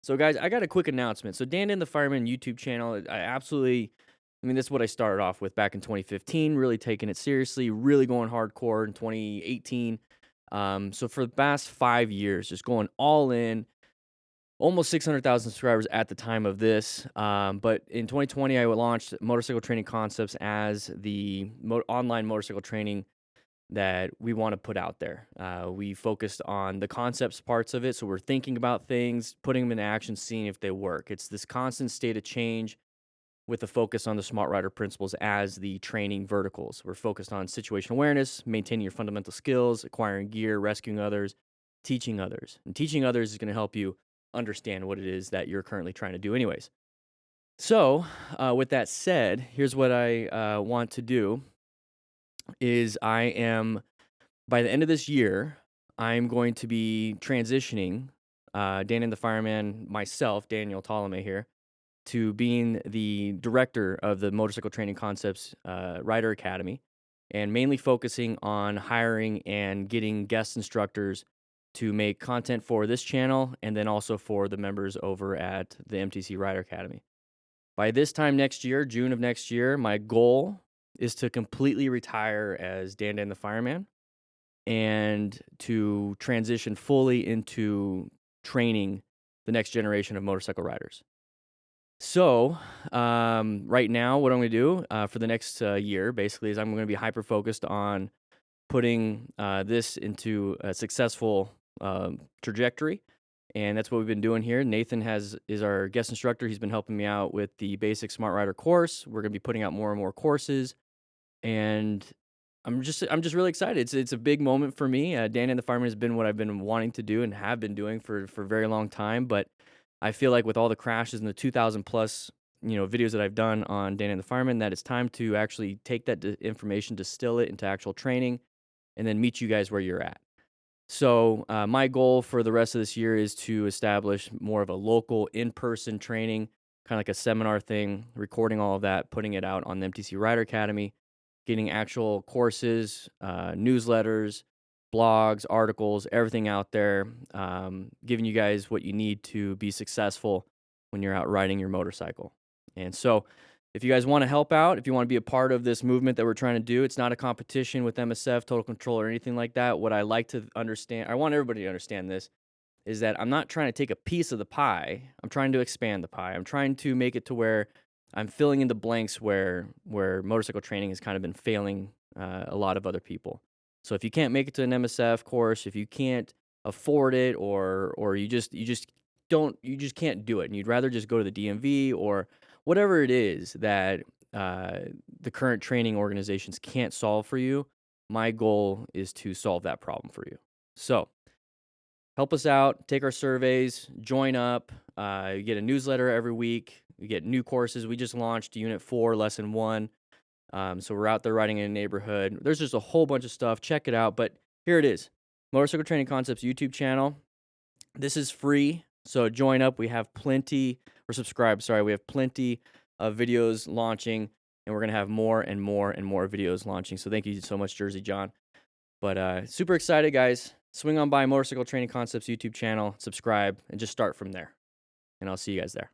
So, guys, I got a quick announcement. So, Dan and the Fireman YouTube channel, this is what I started off with back in 2015, really taking it seriously, really going hardcore in 2018. So, for the past 5 years, just going all in, almost 600,000 subscribers at the time of this. But in 2020, I launched Motorcycle Training Concepts as the online motorcycle training that we want to put out there. We focused on the concepts parts of it. So we're thinking about things, putting them in action, seeing if they work. It's this constant state of change with a focus on the smart rider principles as the training verticals. We're focused on situational awareness, maintaining your fundamental skills, acquiring gear, rescuing others, teaching others. And teaching others is going to help you understand what it is that you're currently trying to do anyways. So, with that said, here's what I want to do is by the end of this year, I'm going to be transitioning Dan and the Fireman, myself, Daniel Ptolemy here, to being the director of the Motorcycle Training Concepts Rider Academy, and mainly focusing on hiring and getting guest instructors to make content for this channel and then also for the members over at the MTC Rider Academy. By this time next year, June of next year, my goal is to completely retire as Dan Dan the Fireman and to transition fully into training the next generation of motorcycle riders. So, right now, what I'm going to do for the next year, basically, is I'm going to be hyper focused on putting this into a successful trajectory, and that's what we've been doing here. Nathan is our guest instructor. He's been helping me out with the basic Smart Rider course. We're going to be putting out more and more courses, and I'm just really excited. It's a big moment for me. Dan and the Fireman has been what I've been wanting to do and have been doing for a very long time, but I feel like with all the crashes and the 2,000 plus videos that I've done on Dan and the Fireman, that it's time to actually take that information, distill it into actual training, and then meet you guys where you're at. So my goal for the rest of this year is to establish more of a local in-person training, kind of like a seminar thing, recording all of that, putting it out on the MTC Rider Academy, getting actual courses, newsletters, blogs, articles, everything out there, giving you guys what you need to be successful when you're out riding your motorcycle. And so, if you guys want to help out, if you want to be a part of this movement that we're trying to do, it's not a competition with MSF, Total Control, or anything like that. What I like to understand, I want everybody to understand this, is that I'm not trying to take a piece of the pie. I'm trying to expand the pie. I'm trying to make it to where I'm filling in the blanks where motorcycle training has kind of been failing a lot of other people. So if you can't make it to an MSF course, if you can't afford it, or you just can't do it, and you'd rather just go to the DMV or whatever it is that the current training organizations can't solve for you, my goal is to solve that problem for you. So help us out, take our surveys, join up. You get a newsletter every week. You get new courses. We just launched Unit 4, Lesson 1. So we're out there riding in a neighborhood. There's just a whole bunch of stuff. Check it out. But here it is, Motorcycle Training Concepts YouTube channel. This is free, so join up. We have plenty, or subscribe, sorry. We have plenty of videos launching, and we're going to have more and more and more videos launching. So thank you so much, Jersey John. But super excited, guys. Swing on by Motorcycle Training Concepts YouTube channel, subscribe, and just start from there. And I'll see you guys there.